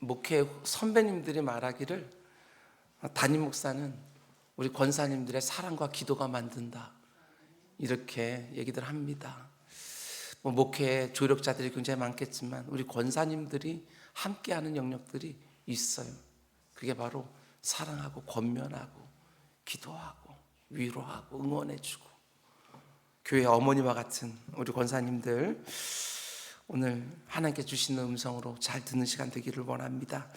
목회 선배님들이 말하기를 담임 목사는 우리 권사님들의 사랑과 기도가 만든다, 이렇게 얘기들 합니다. 목회 조력자들이 굉장히 많겠지만 우리 권사님들이 함께하는 영역들이 있어요. 그게 바로 사랑하고 권면하고 기도하고 위로하고 응원해주고, 교회 어머니와 같은 우리 권사님들, 오늘 하나님께 주시는 음성으로 잘 듣는 시간 되기를 원합니다.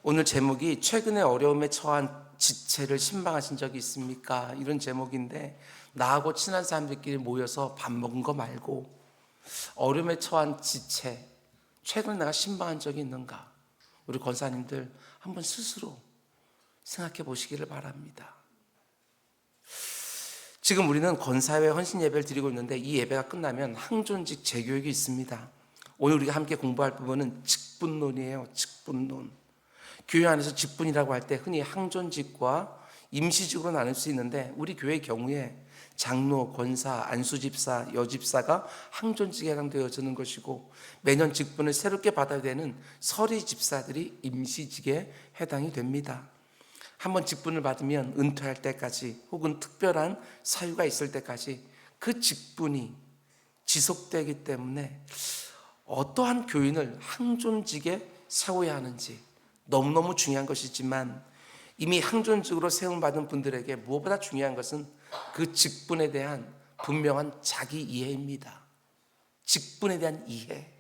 오늘 제목이 최근에 어려움에 처한 지체를 신방하신 적이 있습니까? 이런 제목인데, 나하고 친한 사람들끼리 모여서 밥 먹은 거 말고 어려움에 처한 지체, 최근에 내가 신방한 적이 있는가? 우리 권사님들 한번 스스로 생각해 보시기를 바랍니다. 지금 우리는 권사회 헌신 예배를 드리고 있는데, 이 예배가 끝나면 항존직 재교육이 있습니다. 오늘 우리가 함께 공부할 부분은 직분론이에요. 직분론. 교회 안에서 직분이라고 할 때 흔히 항존직과 임시직으로 나눌 수 있는데, 우리 교회의 경우에 장로, 권사, 안수집사, 여집사가 항존직에 해당되어지는 것이고, 매년 직분을 새롭게 받아야 되는 서리집사들이 임시직에 해당이 됩니다. 한번 직분을 받으면 은퇴할 때까지, 혹은 특별한 사유가 있을 때까지 그 직분이 지속되기 때문에 어떠한 교인을 항존직에 세워야 하는지 너무너무 중요한 것이지만, 이미 항존직으로 세움받은 분들에게 무엇보다 중요한 것은 그 직분에 대한 분명한 자기 이해입니다. 직분에 대한 이해.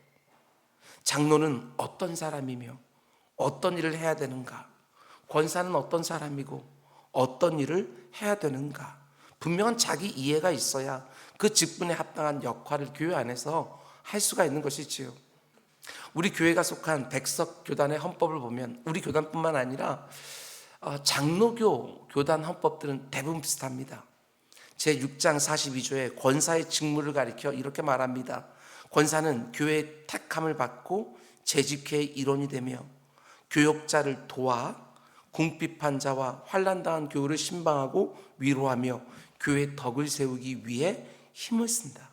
장로는 어떤 사람이며 어떤 일을 해야 되는가, 권사는 어떤 사람이고 어떤 일을 해야 되는가, 분명한 자기 이해가 있어야 그 직분에 합당한 역할을 교회 안에서 할 수가 있는 것이지요. 우리 교회가 속한 백석 교단의 헌법을 보면 우리 교단뿐만 아니라 장로교 교단 헌법들은 대부분 비슷합니다. 제6장 42조에 권사의 직무를 가리켜 이렇게 말합니다. 권사는 교회의 택함을 받고 재직회의 일원이 되며 교역자를 도와 궁핍한 자와 환난당한 교우를 신방하고 위로하며 교회의 덕을 세우기 위해 힘을 쓴다.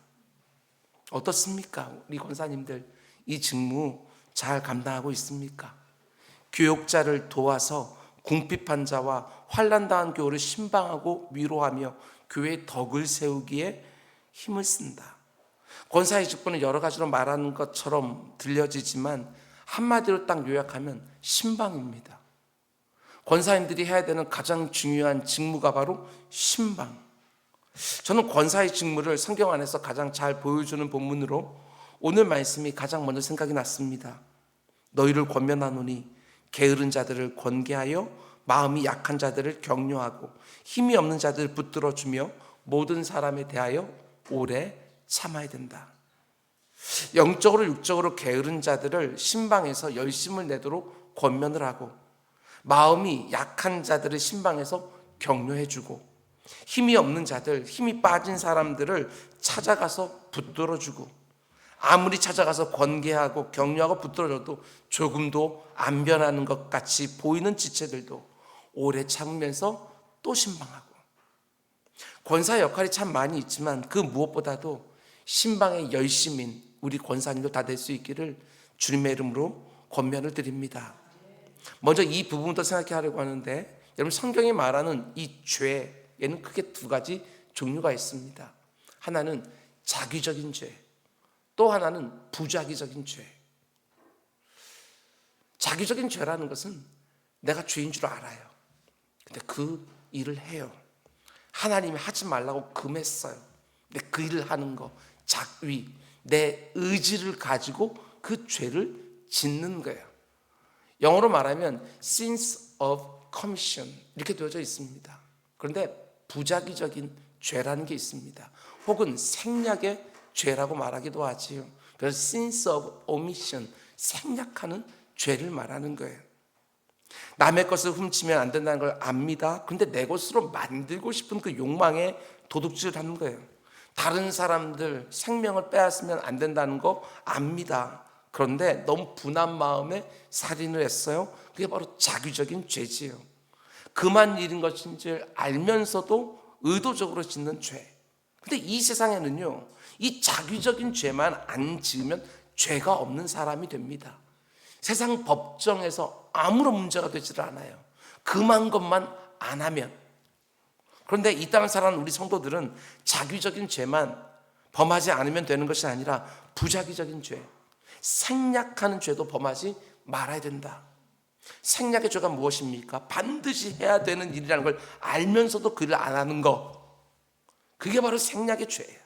어떻습니까? 우리 권사님들 이 직무 잘 감당하고 있습니까? 교역자를 도와서 궁핍한 자와 환난당한 교우를 신방하고 위로하며 교회의 덕을 세우기에 힘을 쓴다. 권사의 직분은 여러 가지로 말하는 것처럼 들려지지만 한마디로 딱 요약하면 신방입니다. 권사님들이 해야 되는 가장 중요한 직무가 바로 신방. 저는 권사의 직무를 성경 안에서 가장 잘 보여주는 본문으로 오늘 말씀이 가장 먼저 생각이 났습니다. 너희를 권면하노니 게으른 자들을 권계하여 마음이 약한 자들을 격려하고 힘이 없는 자들을 붙들어주며 모든 사람에 대하여 오래 참아야 된다. 영적으로 육적으로 게으른 자들을 신방에서 열심을 내도록 권면을 하고, 마음이 약한 자들을 신방에서 격려해주고, 힘이 없는 자들, 힘이 빠진 사람들을 찾아가서 붙들어주고, 아무리 찾아가서 권계하고 격려하고 붙들어줘도 조금도 안 변하는 것 같이 보이는 지체들도 오래 참으면서 또 신방하고. 권사의 역할이 참 많이 있지만 그 무엇보다도 신방의 열심인 우리 권사님도 다 될 수 있기를 주님의 이름으로 권면을 드립니다. 먼저 이 부분부터 생각해 하려고 하는데, 여러분, 성경이 말하는 이 죄에는 크게 두 가지 종류가 있습니다. 하나는 자기적인 죄, 또 하나는 부자기적인 죄. 자기적인 죄라는 것은 내가 죄인 줄 알아요. 근데 그 일을 해요. 하나님이 하지 말라고 금했어요. 근데 그 일을 하는 거, 작위, 내 의지를 가지고 그 죄를 짓는 거예요. 영어로 말하면 sins of commission 이렇게 되어져 있습니다. 그런데 부자기적인 죄라는 게 있습니다. 혹은 생략의 죄라고 말하기도 하지요. 그래서 sins of omission, 생략하는 죄를 말하는 거예요. 남의 것을 훔치면 안 된다는 걸 압니다. 그런데 내 것으로 만들고 싶은 그 욕망에 도둑질을 하는 거예요. 다른 사람들 생명을 빼앗으면 안 된다는 거 압니다. 그런데 너무 분한 마음에 살인을 했어요. 그게 바로 자기적인 죄지요. 그만 일인 것인 줄 알면서도 의도적으로 짓는 죄. 근데 이 세상에는요, 이 자기적인 죄만 안 지으면 죄가 없는 사람이 됩니다. 세상 법정에서 아무런 문제가 되지를 않아요. 금한 것만 안 하면. 그런데 이 땅을 살아가는 우리 성도들은 자기적인 죄만 범하지 않으면 되는 것이 아니라 부자기적인 죄, 생략하는 죄도 범하지 말아야 된다. 생략의 죄가 무엇입니까? 반드시 해야 되는 일이라는 걸 알면서도 그 일을 안 하는 것, 그게 바로 생략의 죄예요.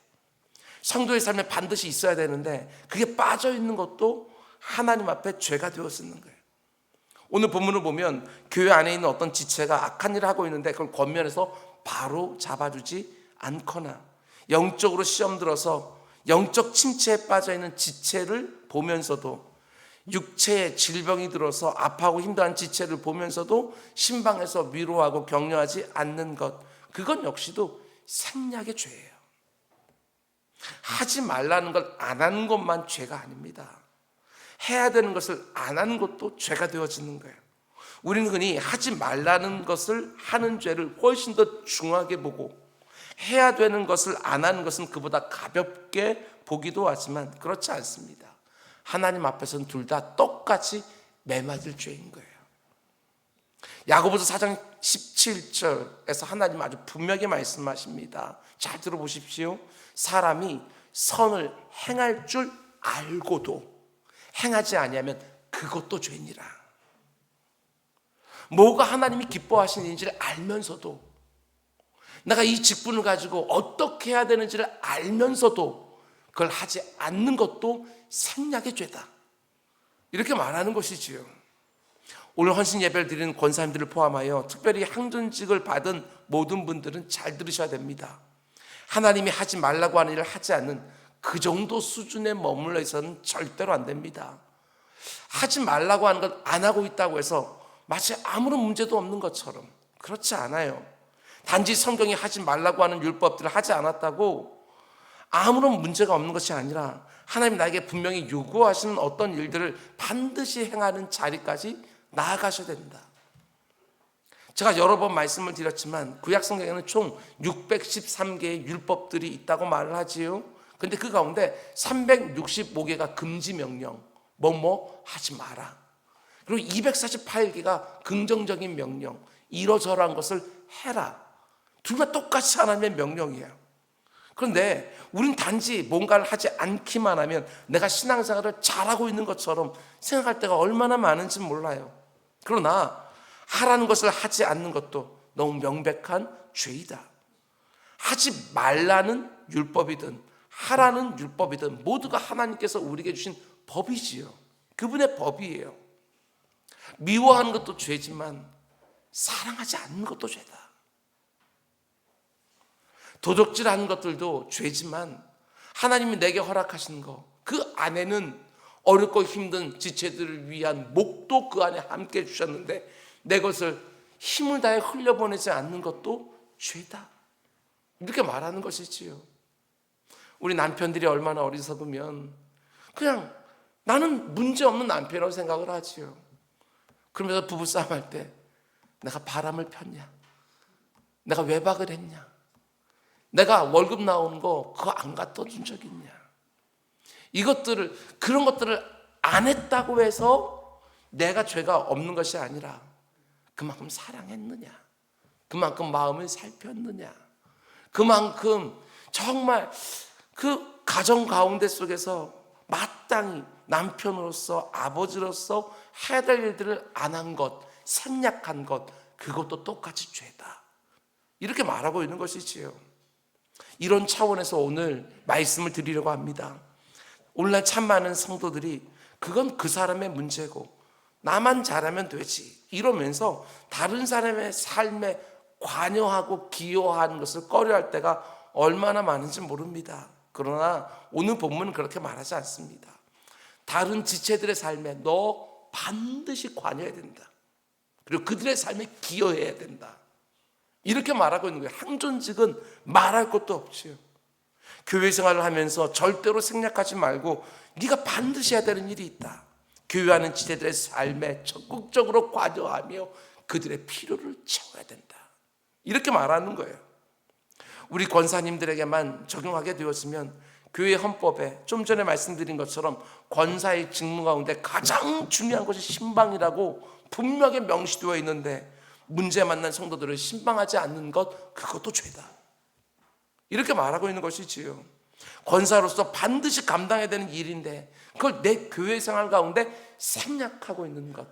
성도의 삶에 반드시 있어야 되는데 그게 빠져 있는 것도 하나님 앞에 죄가 되어지는 거예요. 오늘 본문을 보면 교회 안에 있는 어떤 지체가 악한 일을 하고 있는데 그걸 권면해서 바로 잡아주지 않거나, 영적으로 시험 들어서 영적 침체에 빠져 있는 지체를 보면서도, 육체에 질병이 들어서 아파하고 힘들어하는 지체를 보면서도 신방에서 위로하고 격려하지 않는 것, 그건 역시도 생략의 죄예요. 하지 말라는 걸 안 하는 것만 죄가 아닙니다. 해야 되는 것을 안 하는 것도 죄가 되어지는 거예요. 우리는 흔히 하지 말라는 것을 하는 죄를 훨씬 더 중하게 보고, 해야 되는 것을 안 하는 것은 그보다 가볍게 보기도 하지만 그렇지 않습니다. 하나님 앞에서는 둘 다 똑같이 매맞을 죄인 거예요. 야고보서 4장 17절에서 하나님 아주 분명히 말씀하십니다. 잘 들어보십시오. 사람이 선을 행할 줄 알고도 행하지 아니하면 그것도 죄니라. 뭐가 하나님이 기뻐하시는 일인지를 알면서도, 내가 이 직분을 가지고 어떻게 해야 되는지를 알면서도 그걸 하지 않는 것도 생략의 죄다, 이렇게 말하는 것이지요. 오늘 헌신 예배를 드리는 권사님들을 포함하여 특별히 항존직을 받은 모든 분들은 잘 들으셔야 됩니다. 하나님이 하지 말라고 하는 일을 하지 않는 그 정도 수준에 머물러 있어서는 절대로 안 됩니다. 하지 말라고 하는 건 안 하고 있다고 해서 마치 아무런 문제도 없는 것처럼, 그렇지 않아요. 단지 성경이 하지 말라고 하는 율법들을 하지 않았다고 아무런 문제가 없는 것이 아니라 하나님이 나에게 분명히 요구하시는 어떤 일들을 반드시 행하는 자리까지 나아가셔야 된다. 제가 여러 번 말씀을 드렸지만 구약 성경에는 총 613개의 율법들이 있다고 말을 하지요. 근데 그 가운데 365개가 금지 명령, 뭐뭐 하지 마라. 그리고 248개가 긍정적인 명령, 이러저러한 것을 해라. 둘 다 똑같이 하나님의 명령이에요. 그런데 우린 단지 뭔가를 하지 않기만 하면 내가 신앙생활을 잘하고 있는 것처럼 생각할 때가 얼마나 많은지 몰라요. 그러나 하라는 것을 하지 않는 것도 너무 명백한 죄이다. 하지 말라는 율법이든 하라는 율법이든 모두가 하나님께서 우리에게 주신 법이지요. 그분의 법이에요. 미워하는 것도 죄지만 사랑하지 않는 것도 죄다. 도적질하는 것들도 죄지만 하나님이 내게 허락하신 거, 그 안에는 어렵고 힘든 지체들을 위한 목도 그 안에 함께 주셨는데 내 것을 힘을 다해 흘려보내지 않는 것도 죄다, 이렇게 말하는 것이지요. 우리 남편들이 얼마나 어리석으면 그냥 나는 문제없는 남편이라고 생각을 하지요. 그러면서 부부싸움 할 때 내가 바람을 폈냐, 내가 외박을 했냐, 내가 월급 나오는 거 그거 안 갖다 준 적 있냐, 그런 것들을 안 했다고 해서 내가 죄가 없는 것이 아니라 그만큼 사랑했느냐, 그만큼 마음을 살폈느냐, 그만큼 정말 그 가정 가운데 속에서 마땅히 남편으로서 아버지로서 해야 될 일들을 안 한 것, 생략한 것, 그것도 똑같이 죄다, 이렇게 말하고 있는 것이지요. 이런 차원에서 오늘 말씀을 드리려고 합니다. 오늘날 참 많은 성도들이 그건 그 사람의 문제고 나만 잘하면 되지 이러면서 다른 사람의 삶에 관여하고 기여하는 것을 꺼려할 때가 얼마나 많은지 모릅니다. 그러나 오늘 본문은 그렇게 말하지 않습니다. 다른 지체들의 삶에 너 반드시 관여해야 된다. 그리고 그들의 삶에 기여해야 된다, 이렇게 말하고 있는 거예요. 항존직은 말할 것도 없지요. 교회 생활을 하면서 절대로 생략하지 말고 네가 반드시 해야 되는 일이 있다. 교회하는 지체들의 삶에 적극적으로 관여하며 그들의 필요를 채워야 된다, 이렇게 말하는 거예요. 우리 권사님들에게만 적용하게 되었으면 교회 헌법에 좀 전에 말씀드린 것처럼 권사의 직무 가운데 가장 중요한 것이 신방이라고 분명하게 명시되어 있는데 문제 만난 성도들을 신방하지 않는 것, 그것도 죄다, 이렇게 말하고 있는 것이지요. 권사로서 반드시 감당해야 되는 일인데 그걸 내 교회 생활 가운데 생략하고 있는 것,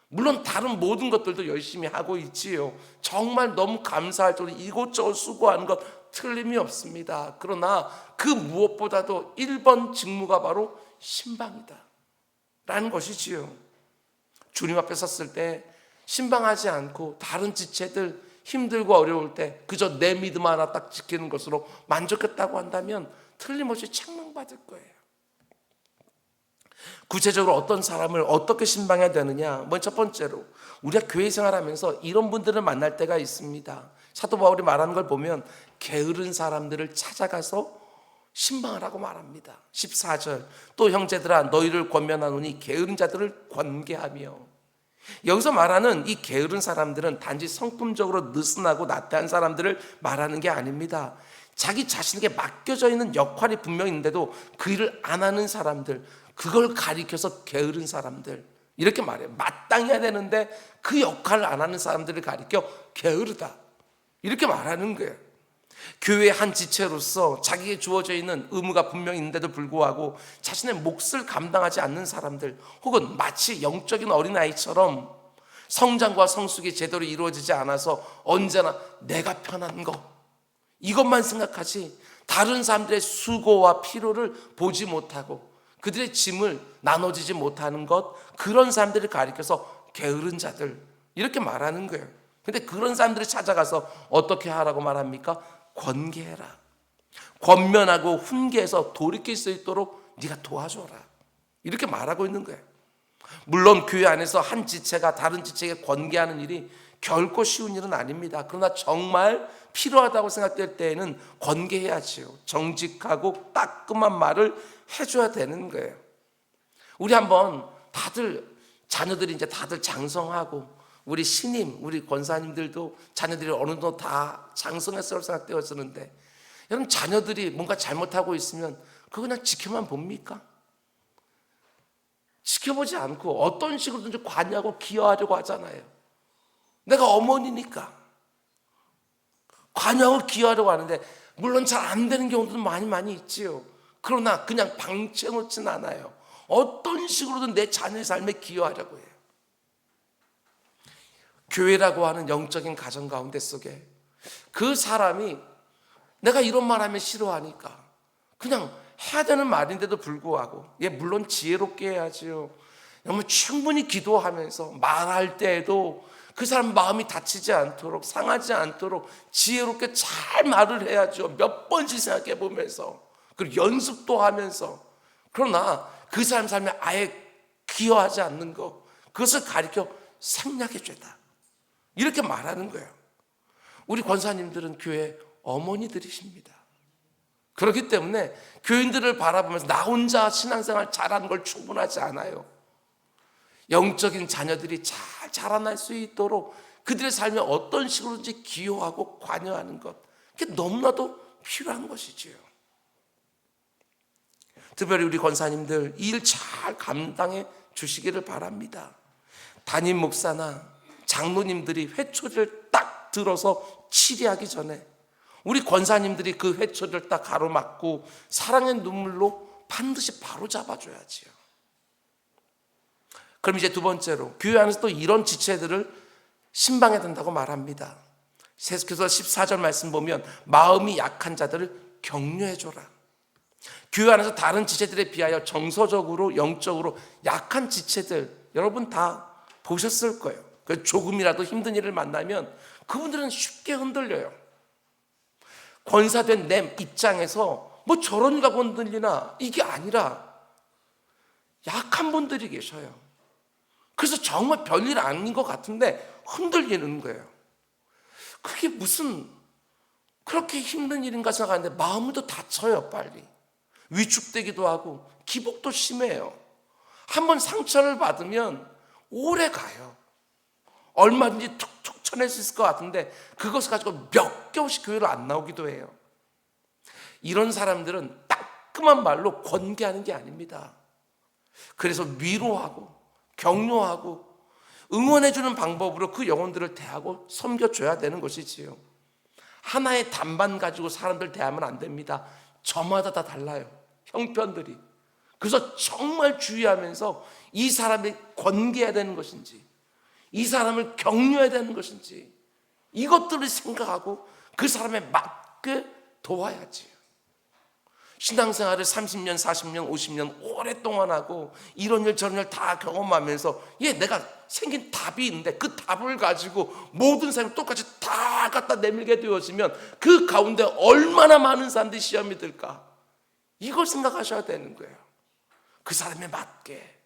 물론 다른 모든 것들도 열심히 하고 있지요. 정말 너무 감사할 정도로 이곳저곳 수고하는 것 틀림이 없습니다. 그러나 그 무엇보다도 1번 직무가 바로 신방이다 라는 것이지요. 주님 앞에 섰을 때 신방하지 않고 다른 지체들 힘들고 어려울 때 그저 내 믿음 하나 딱 지키는 것으로 만족했다고 한다면 틀림없이 책망받을 거예요. 구체적으로 어떤 사람을 어떻게 신방해야 되느냐? 첫 번째로 우리가 교회 생활하면서 이런 분들을 만날 때가 있습니다. 사도 바울이 말하는 걸 보면 게으른 사람들을 찾아가서 신방하라고 말합니다. 14절, 또 형제들아 너희를 권면하노니 게으른 자들을 권계하며. 여기서 말하는 이 게으른 사람들은 단지 성품적으로 느슨하고 나태한 사람들을 말하는 게 아닙니다. 자기 자신에게 맡겨져 있는 역할이 분명히 있는데도 그 일을 안 하는 사람들, 그걸 가리켜서 게으른 사람들, 이렇게 말해요. 마땅히 해야 되는데 그 역할을 안 하는 사람들을 가리켜 게으르다, 이렇게 말하는 거예요. 교회의 한 지체로서 자기에게 주어져 있는 의무가 분명히 있는데도 불구하고 자신의 몫을 감당하지 않는 사람들, 혹은 마치 영적인 어린아이처럼 성장과 성숙이 제대로 이루어지지 않아서 언제나 내가 편한 거, 이것만 생각하지 다른 사람들의 수고와 피로를 보지 못하고 그들의 짐을 나눠지지 못하는 것, 그런 사람들을 가리켜서 게으른 자들, 이렇게 말하는 거예요. 근데 그런 사람들을 찾아가서 어떻게 하라고 말합니까? 권계해라. 권면하고 훈계해서 돌이킬 수 있도록 네가 도와줘라, 이렇게 말하고 있는 거예요. 물론 교회 안에서 한 지체가 다른 지체에게 권계하는 일이 결코 쉬운 일은 아닙니다. 그러나 정말 필요하다고 생각될 때에는 권계해야지요. 정직하고 따끔한 말을 해줘야 되는 거예요. 우리 한번 다들 자녀들이 이제 다들 장성하고 우리 신임, 우리 권사님들도 자녀들이 어느 정도 다 장성했을 생각되었었는데, 여러분 자녀들이 뭔가 잘못하고 있으면 그거 그냥 지켜만 봅니까? 지켜보지 않고 어떤 식으로든지 관여하고 기여하려고 하잖아요. 내가 어머니니까 관여하고 기여하려고 하는데 물론 잘 안 되는 경우도 많이 있지요. 그러나 그냥 방치해놓지는 않아요. 어떤 식으로든 내 자녀의 삶에 기여하려고 해요. 교회라고 하는 영적인 가정 가운데 속에 그 사람이 내가 이런 말 하면 싫어하니까 그냥 해야 되는 말인데도 불구하고, 물론 지혜롭게 해야지요. 너무 충분히 기도하면서 말할 때에도 그 사람 마음이 다치지 않도록, 상하지 않도록 지혜롭게 잘 말을 해야죠. 몇 번씩 생각해 보면서, 그리고 연습도 하면서. 그러나 그 사람 삶에 아예 기여하지 않는 것, 그것을 가리켜 생략해 죄다, 이렇게 말하는 거예요. 우리 권사님들은 교회 어머니들이십니다. 그렇기 때문에 교인들을 바라보면서 나 혼자 신앙생활 잘하는 걸 충분하지 않아요. 영적인 자녀들이 잘 자라날 수 있도록 그들의 삶에 어떤 식으로든지 기여하고 관여하는 것, 그게 너무나도 필요한 것이지요. 특별히 우리 권사님들 이 일 잘 감당해 주시기를 바랍니다. 담임 목사나 장로님들이 회초리를 딱 들어서 치리하기 전에 우리 권사님들이 그 회초리를 딱 가로막고 사랑의 눈물로 반드시 바로 잡아줘야지요. 그럼 이제 두 번째로 교회 안에서 또 이런 지체들을 신방해야 된다고 말합니다. 계속해서 14절 말씀 보면 마음이 약한 자들을 격려해줘라. 교회 안에서 다른 지체들에 비하여 정서적으로 영적으로 약한 지체들 여러분 다 보셨을 거예요. 조금이라도 힘든 일을 만나면 그분들은 쉽게 흔들려요. 권사된 내 입장에서 뭐 저런 이가 흔들리나, 이게 아니라 약한 분들이 계셔요. 그래서 정말 별일 아닌 것 같은데 흔들리는 거예요. 그게 무슨 그렇게 힘든 일인가 생각하는데 마음이 또 다쳐요. 빨리 위축되기도 하고 기복도 심해요. 한번 상처를 받으면 오래 가요. 얼마든지 툭툭 쳐낼 수 있을 것 같은데 그것을 가지고 몇 개월씩 교회를 안 나오기도 해요. 이런 사람들은 깔끔한 말로 권계하는 게 아닙니다. 그래서 위로하고 격려하고 응원해주는 방법으로 그 영혼들을 대하고 섬겨줘야 되는 것이지요. 하나의 답만 가지고 사람들 대하면 안 됩니다. 저마다 다 달라요, 형편들이. 그래서 정말 주의하면서 이 사람이 권계해야 되는 것인지, 이 사람을 격려해야 되는 것인지, 이것들을 생각하고 그 사람에 맞게 도와야지요. 신앙생활을 30년, 40년, 50년 오랫동안 하고 이런 일 저런 일 다 경험하면서 내가 생긴 답이 있는데 그 답을 가지고 모든 사람이 똑같이 다 갖다 내밀게 되어지면 그 가운데 얼마나 많은 사람들이 시험이 들까? 이걸 생각하셔야 되는 거예요. 그 사람에 맞게.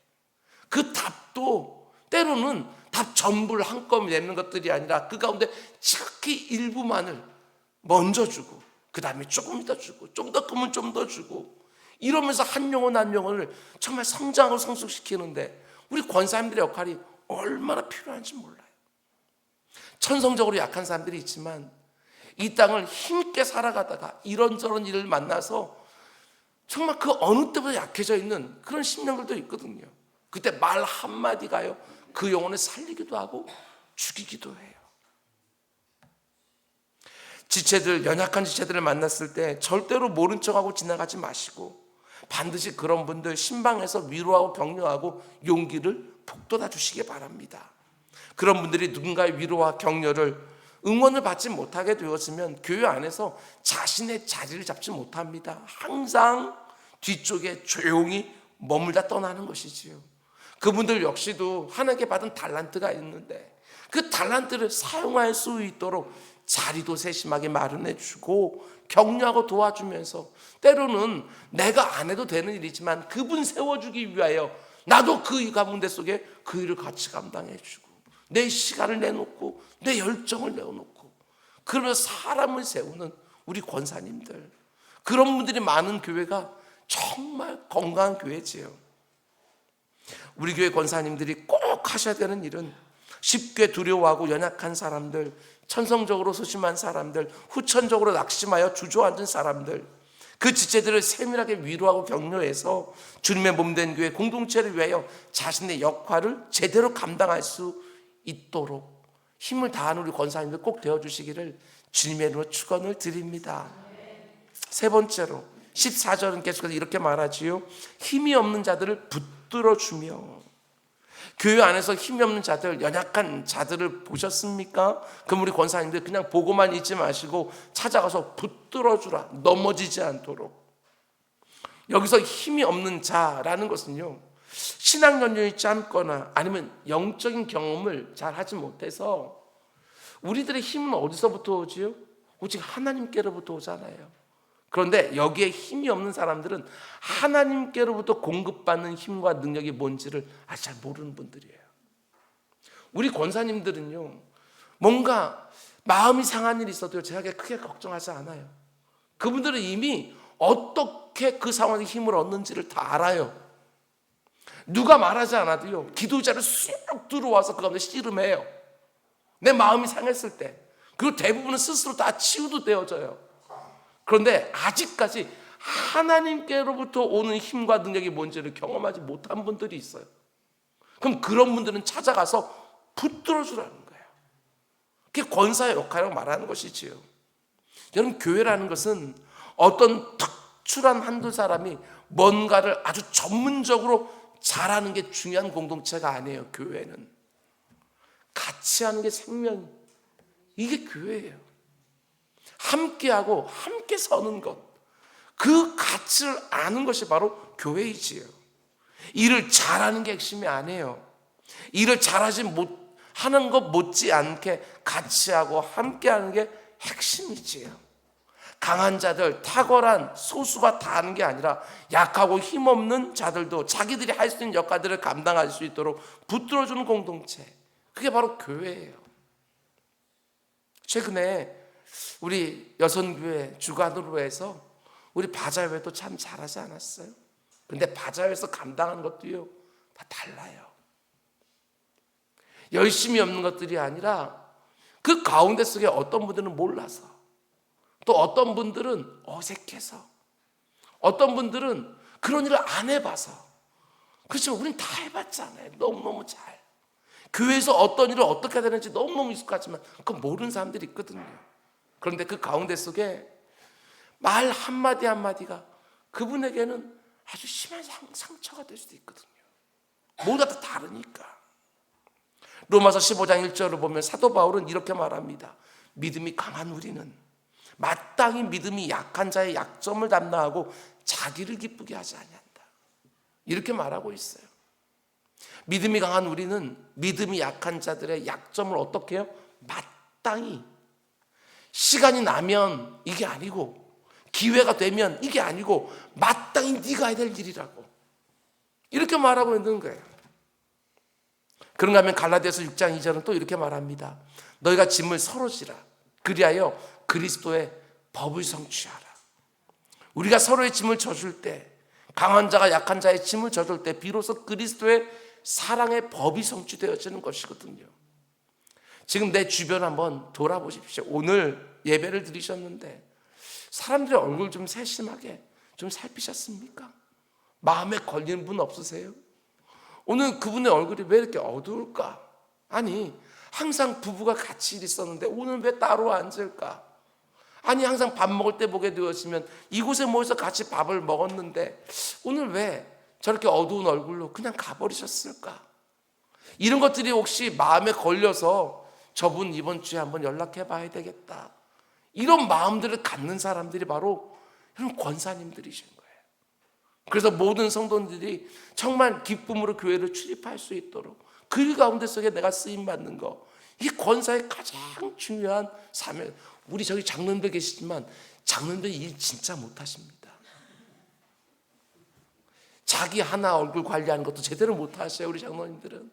그 답도 때로는 답 전부를 한꺼번에 내는 것들이 아니라 그 가운데 지극히 일부만을 먼저 주고 그 다음에 조금 이따 주고 좀 더 크면 좀 더 주고 이러면서 한 영혼 한 영혼을 정말 성장하고 성숙시키는데 우리 권사님들의 역할이 얼마나 필요한지 몰라요. 천성적으로 약한 사람들이 있지만 이 땅을 힘있게 살아가다가 이런저런 일을 만나서 정말 그 어느 때보다 약해져 있는 그런 심령들도 있거든요. 그때 말 한마디가요 그 영혼을 살리기도 하고 죽이기도 해요. 지체들, 연약한 지체들을 만났을 때 절대로 모른 척하고 지나가지 마시고 반드시 그런 분들 신방에서 위로하고 격려하고 용기를 북돋아 주시기 바랍니다. 그런 분들이 누군가의 위로와 격려를 응원을 받지 못하게 되었으면 교회 안에서 자신의 자리를 잡지 못합니다. 항상 뒤쪽에 조용히 머물다 떠나는 것이지요. 그분들 역시도 하나님께 받은 달란트가 있는데 그 달란트를 사용할 수 있도록 자리도 세심하게 마련해 주고 격려하고 도와주면서 때로는 내가 안 해도 되는 일이지만 그분 세워주기 위하여 나도 그 가운데 속에 그 일을 같이 감당해 주고 내 시간을 내놓고 내 열정을 내어놓고 그러면서 사람을 세우는 우리 권사님들, 그런 분들이 많은 교회가 정말 건강한 교회지요. 우리 교회 권사님들이 꼭 하셔야 되는 일은 쉽게 두려워하고 연약한 사람들, 천성적으로 소심한 사람들, 후천적으로 낙심하여 주저앉은 사람들, 그 지체들을 세밀하게 위로하고 격려해서 주님의 몸된 교회 공동체를 위하여 자신의 역할을 제대로 감당할 수 있도록 힘을 다하는 우리 권사님들 꼭 되어주시기를 주님의 이름으로 축원을 드립니다. 세 번째로 14절은 계속해서 이렇게 말하지요. 힘이 없는 자들을 붙들어주며. 교회 안에서 힘이 없는 자들, 연약한 자들을 보셨습니까? 그럼 우리 권사님들 그냥 보고만 있지 마시고 찾아가서 붙들어주라. 넘어지지 않도록. 여기서 힘이 없는 자라는 것은요, 신앙 연륜이 짧거나 아니면 영적인 경험을 잘 하지 못해서 우리들의 힘은 어디서부터 오지요? 오직 하나님께로부터 오잖아요. 그런데 여기에 힘이 없는 사람들은 하나님께로부터 공급받는 힘과 능력이 뭔지를 아직 잘 모르는 분들이에요. 우리 권사님들은요, 뭔가 마음이 상한 일이 있어도 제가 크게 걱정하지 않아요. 그분들은 이미 어떻게 그 상황에 힘을 얻는지를 다 알아요. 누가 말하지 않아도요, 기도자를 쑥 들어와서 그 가운데 씨름해요. 내 마음이 상했을 때. 그리고 대부분은 스스로 다 치유도 되어져요. 그런데 아직까지 하나님께로부터 오는 힘과 능력이 뭔지를 경험하지 못한 분들이 있어요. 그럼 그런 분들은 찾아가서 붙들어주라는 거예요. 그게 권사의 역할이라고 말하는 것이지요. 여러분, 교회라는 것은 어떤 특출한 한두 사람이 뭔가를 아주 전문적으로 잘하는 게 중요한 공동체가 아니에요. 교회는 같이 하는 게 생명, 이게 교회예요. 함께하고 함께 서는 것, 그 가치를 아는 것이 바로 교회이지요. 일을 잘하는 게 핵심이 아니에요. 일을 잘하지 못하는 것 못지않게 같이 하고 함께하는 게 핵심이지요. 강한 자들, 탁월한 소수가 다 하는 게 아니라 약하고 힘없는 자들도 자기들이 할 수 있는 역할들을 감당할 수 있도록 붙들어주는 공동체, 그게 바로 교회예요. 최근에 우리 여선교회 주관으로 해서 우리 바자회도 참 잘하지 않았어요? 근데 바자회에서 감당하는 것도요, 다 달라요. 열심히 없는 것들이 아니라 그 가운데 속에 어떤 분들은 몰라서, 또 어떤 분들은 어색해서, 어떤 분들은 그런 일을 안 해봐서. 그렇죠. 우린 다 해봤잖아요. 너무너무 잘. 교회에서 어떤 일을 어떻게 해야 되는지 너무너무 익숙하지만 그건 모르는 사람들이 있거든요. 그런데 그 가운데 속에 말 한마디 한마디가 그분에게는 아주 심한 상처가 될 수도 있거든요. 모두가 다 다르니까. 로마서 15장 1절을 보면 사도 바울은 이렇게 말합니다. 믿음이 강한 우리는 마땅히 믿음이 약한 자의 약점을 담당하고 자기를 기쁘게 하지 아니한다. 이렇게 말하고 있어요. 믿음이 강한 우리는 믿음이 약한 자들의 약점을 어떻게 해요? 마땅히. 시간이 나면 이게 아니고, 기회가 되면 이게 아니고 마땅히 네가 해야 될 일이라고 이렇게 말하고 있는 거예요. 그런가 하면 갈라디아서 6장 2절은 또 이렇게 말합니다. 너희가 짐을 서로 지라. 그리하여 그리스도의 법을 성취하라. 우리가 서로의 짐을 져줄 때, 강한 자가 약한 자의 짐을 져줄 때 비로소 그리스도의 사랑의 법이 성취되어지는 것이거든요. 지금 내 주변 한번 돌아보십시오. 오늘 예배를 드리셨는데 사람들의 얼굴 좀 세심하게 좀 살피셨습니까? 마음에 걸리는 분 없으세요? 오늘 그분의 얼굴이 왜 이렇게 어두울까? 아니, 항상 부부가 같이 있었는데 오늘 왜 따로 앉을까? 아니, 항상 밥 먹을 때 보게 되었으면 이곳에 모여서 같이 밥을 먹었는데 오늘 왜 저렇게 어두운 얼굴로 그냥 가버리셨을까? 이런 것들이 혹시 마음에 걸려서 저분 이번 주에 한번 연락해 봐야 되겠다, 이런 마음들을 갖는 사람들이 바로 이런 권사님들이신 거예요. 그래서 모든 성도들이 정말 기쁨으로 교회를 출입할 수 있도록 그 일 가운데 속에 내가 쓰임받는 거, 이 권사의 가장 중요한 사명. 우리 저기 장로님들 계시지만 장로님들 일 진짜 못하십니다. 자기 하나 얼굴 관리하는 것도 제대로 못하셔요, 우리 장로님들은.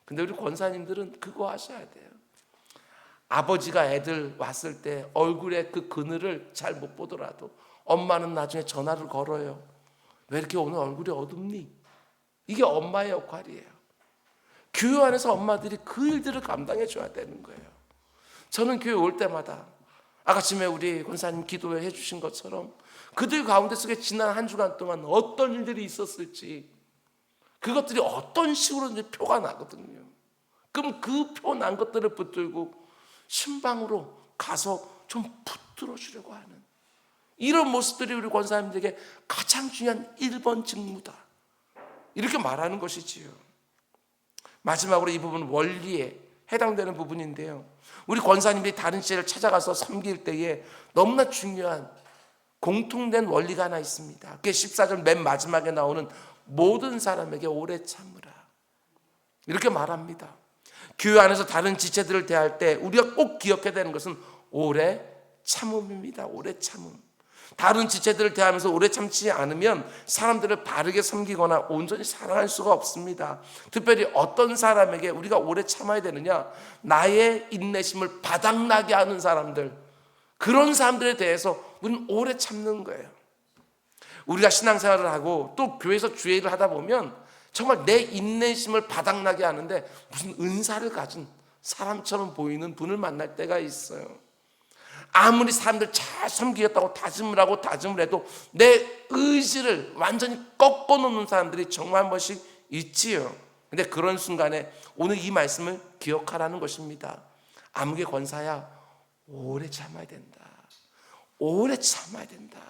근데 우리 권사님들은 그거 하셔야 돼요. 아버지가 애들 왔을 때 얼굴에 그 그늘을 잘 못 보더라도 엄마는 나중에 전화를 걸어요. 왜 이렇게 오늘 얼굴이 어둡니? 이게 엄마의 역할이에요. 교회 안에서 엄마들이 그 일들을 감당해 줘야 되는 거예요. 저는 교회 올 때마다 아침에 우리 권사님 기도해 주신 것처럼 그들 가운데 속에 지난 한 주간 동안 어떤 일들이 있었을지 그것들이 어떤 식으로 표가 나거든요. 그럼 그 표 난 것들을 붙들고 신방으로 가서 좀 붙들어 주려고 하는 이런 모습들이 우리 권사님들에게 가장 중요한 1번 직무다, 이렇게 말하는 것이지요. 마지막으로 이 부분은 원리에 해당되는 부분인데요, 우리 권사님들이 다른 시대를 찾아가서 섬길 때에 너무나 중요한 공통된 원리가 하나 있습니다. 그게 14절 맨 마지막에 나오는 모든 사람에게 오래 참으라, 이렇게 말합니다. 교회 안에서 다른 지체들을 대할 때 우리가 꼭 기억해야 되는 것은 오래 참음입니다. 오래 참음. 다른 지체들을 대하면서 오래 참지 않으면 사람들을 바르게 섬기거나 온전히 사랑할 수가 없습니다. 특별히 어떤 사람에게 우리가 오래 참아야 되느냐, 나의 인내심을 바닥나게 하는 사람들, 그런 사람들에 대해서 우리는 오래 참는 거예요. 우리가 신앙생활을 하고 또 교회에서 주일을 하다 보면 정말 내 인내심을 바닥나게 하는데 무슨 은사를 가진 사람처럼 보이는 분을 만날 때가 있어요. 아무리 사람들 잘 섬기겠다고 다짐을 해도 내 의지를 완전히 꺾어놓는 사람들이 정말 한 번씩 있지요. 근데 그런 순간에 오늘 이 말씀을 기억하라는 것입니다. 아무개 권사야, 오래 참아야 된다. 오래 참아야 된다.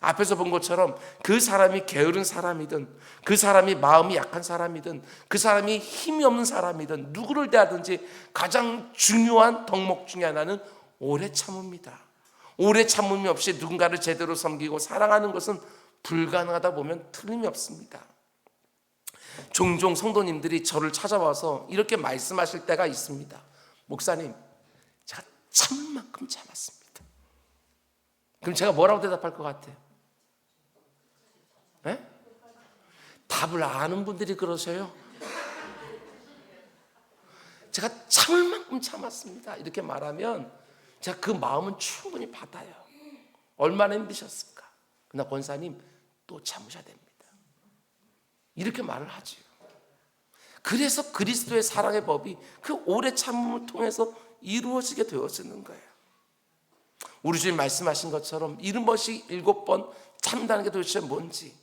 앞에서 본 것처럼 그 사람이 게으른 사람이든 그 사람이 마음이 약한 사람이든 그 사람이 힘이 없는 사람이든 누구를 대하든지 가장 중요한 덕목 중에 하나는 오래 참음입니다. 오래 참음이 없이 누군가를 제대로 섬기고 사랑하는 것은 불가능하다 보면 틀림이 없습니다. 종종 성도님들이 저를 찾아와서 이렇게 말씀하실 때가 있습니다. 목사님, 제가 참을 만큼 참았습니다. 그럼 제가 뭐라고 대답할 것 같아요? 네? 답을 아는 분들이 그러셔요. 제가 참을 만큼 참았습니다, 이렇게 말하면 제가 그 마음은 충분히 받아요. 얼마나 힘드셨을까. 그러나 권사님 또 참으셔야 됩니다, 이렇게 말을 하지요. 그래서 그리스도의 사랑의 법이 그 오래 참음을 통해서 이루어지게 되어지는 거예요. 우리 주님 말씀하신 것처럼 70번씩 7번 참다는 게 도대체 뭔지,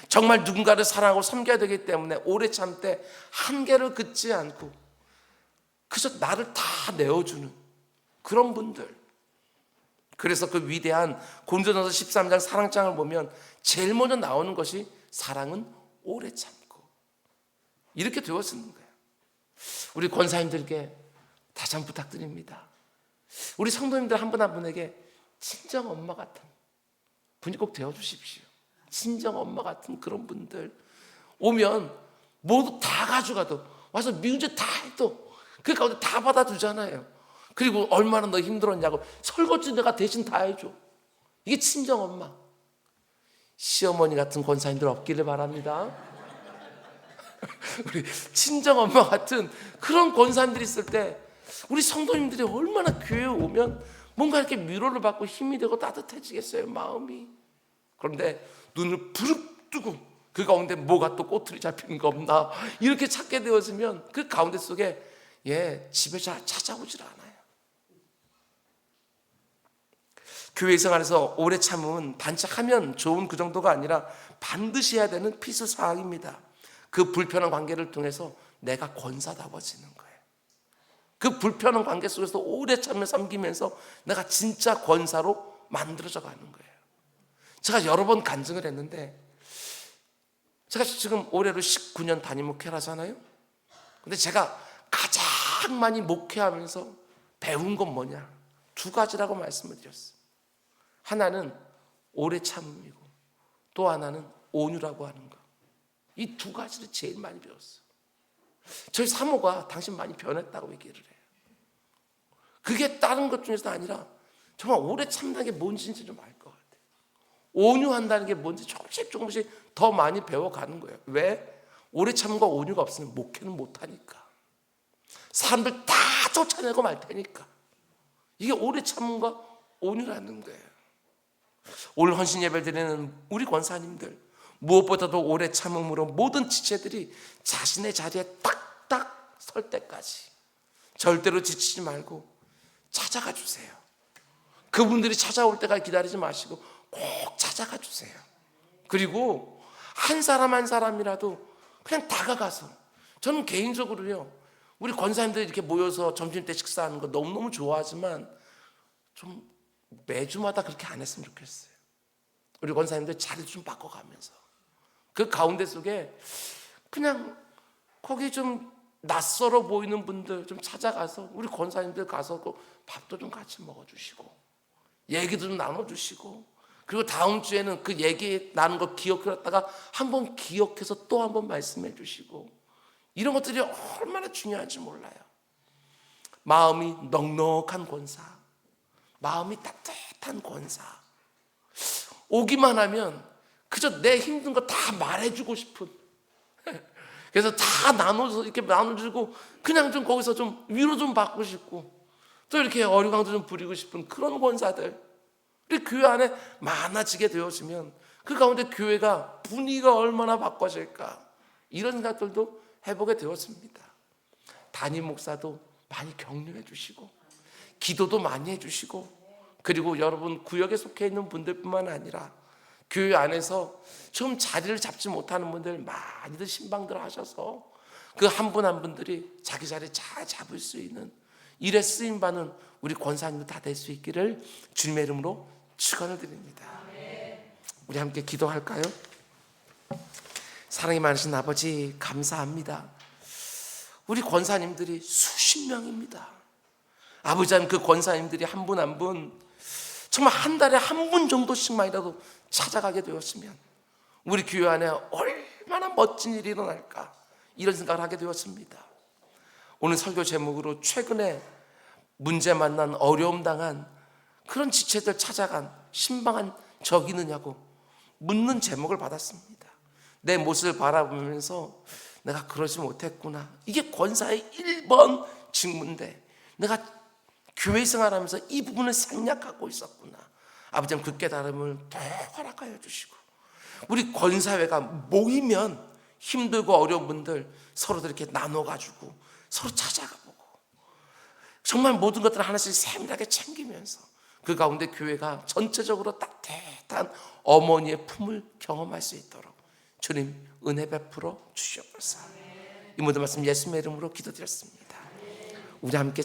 정말 누군가를 사랑하고 섬겨야 되기 때문에 오래 참되 한계를 긋지 않고 그저 나를 다 내어주는 그런 분들. 그래서 그 위대한 고린도전서 13장 사랑장을 보면 제일 먼저 나오는 것이 사랑은 오래 참고, 이렇게 되어지는 거예요. 우리 권사님들께 다시 한번 부탁드립니다. 우리 성도님들 한 분 한 분에게 친정 엄마 같은 분이 꼭 되어주십시오. 친정 엄마 같은 그런 분들 오면 모두 다 가져가도, 와서 미운짓 다 해도 그 가운데 다 받아주잖아요. 그리고 얼마나 너 힘들었냐고 설거지 내가 대신 다 해줘. 이게 친정 엄마. 시어머니 같은 권사님들 없기를 바랍니다. 우리 친정 엄마 같은 그런 권사님들이 있을 때 우리 성도님들이 얼마나 교회에 오면 뭔가 이렇게 위로를 받고 힘이 되고 따뜻해지겠어요, 마음이. 그런데 눈을 부릅 뜨고 그 가운데 뭐가 또 꼬투리 잡히는 거 없나 이렇게 찾게 되어지면 그 가운데 속에 집에 잘 찾아오질 않아요. 교회 생활에서 오래 참음은 단지 하면 좋은 그 정도가 아니라 반드시 해야 되는 필수 사항입니다. 그 불편한 관계를 통해서 내가 권사다워지는 거예요. 그 불편한 관계 속에서 오래 참며 섬기면서 내가 진짜 권사로 만들어져 가는 거예요. 제가 여러 번 간증을 했는데, 제가 지금 올해로 19년 담임 목회를 하잖아요. 근데 제가 가장 많이 목회하면서 배운 건 뭐냐? 2가지라고 말씀을 드렸어요. 하나는 오래 참음이고 또 하나는 온유라고 하는 거. 이 2가지를 제일 많이 배웠어요. 저희 사모가 당신 많이 변했다고 얘기를 해요. 그게 다른 것 중에서 아니라 정말 오래 참다는 게 뭔지 좀 알 것 같아요. 온유한다는 게 뭔지 조금씩 더 많이 배워가는 거예요. 왜? 오래 참음과 온유가 없으면 목회는 못하니까. 사람들 다 쫓아내고 말 테니까. 이게 오래 참음과 온유라는 거예요. 오늘 헌신 예배 드리는 우리 권사님들, 무엇보다도 오래 참음으로 모든 지체들이 자신의 자리에 딱딱 설 때까지 절대로 지치지 말고 찾아가 주세요. 그분들이 찾아올 때까지 기다리지 마시고 꼭 찾아가 주세요. 그리고 한 사람 한 사람이라도 그냥 다가가서, 저는 개인적으로요, 우리 권사님들이 이렇게 모여서 점심때 식사하는 거 너무너무 좋아하지만 좀 매주마다 그렇게 안 했으면 좋겠어요. 우리 권사님들 자리 좀 바꿔가면서 그 가운데 속에 그냥 거기 좀 낯설어 보이는 분들 좀 찾아가서 우리 권사님들 가서 또 밥도 좀 같이 먹어주시고 얘기도 좀 나눠주시고, 그리고 다음 주에는 그 얘기 나눈 거 기억했다가 한번 기억해서 또 한번 말씀해 주시고, 이런 것들이 얼마나 중요한지 몰라요. 마음이 넉넉한 권사, 마음이 따뜻한 권사, 오기만 하면 그저 내 힘든 거 다 말해주고 싶은, 그래서 다 나눠서 이렇게 나눠주고 그냥 좀 거기서 좀 위로 좀 받고 싶고 또 이렇게 어리광도 좀 부리고 싶은 그런 권사들, 우리 교회 안에 많아지게 되었으면 그 가운데 교회가 분위기가 얼마나 바꿔질까, 이런 생각들도 해보게 되었습니다. 담임 목사도 많이 격려해 주시고 기도도 많이 해주시고, 그리고 여러분 구역에 속해 있는 분들뿐만 아니라 교회 안에서 좀 자리를 잡지 못하는 분들 많이들 신방들 하셔서 그 한 분 한 분들이 자기 자리 잘 잡을 수 있는 일에 쓰임받는 우리 권사님들 다 될 수 있기를 주님의 이름으로 축원을 드립니다. 우리 함께 기도할까요? 사랑이 많으신 아버지, 감사합니다. 우리 권사님들이 수십 명입니다. 아버지 하나님, 그 권사님들이 한 분 한 분 정말 한 달에 한 분 정도씩만이라도 찾아가게 되었으면 우리 교회 안에 얼마나 멋진 일이 일어날까, 이런 생각을 하게 되었습니다. 오늘 설교 제목으로 최근에 문제 만난, 어려움 당한 그런 지체들 찾아간 신방한 적이 있느냐고 묻는 제목을 받았습니다. 내 모습을 바라보면서 내가 그러지 못했구나, 이게 권사의 1번 직무인데 내가 교회 생활하면서 이 부분을 생략하고 있었구나. 아버지 그 깨달음을 더 허락하여 주시고, 우리 권사회가 모이면 힘들고 어려운 분들 서로들 이렇게 나눠가지고 서로 찾아가 보고 정말 모든 것들을 하나씩 세밀하게 챙기면서 그 가운데 교회가 전체적으로 따뜻한 어머니의 품을 경험할 수 있도록 주님 은혜 베풀어 주시옵소서. 이 모든 말씀 예수님의 이름으로 기도드렸습니다. 우리 함께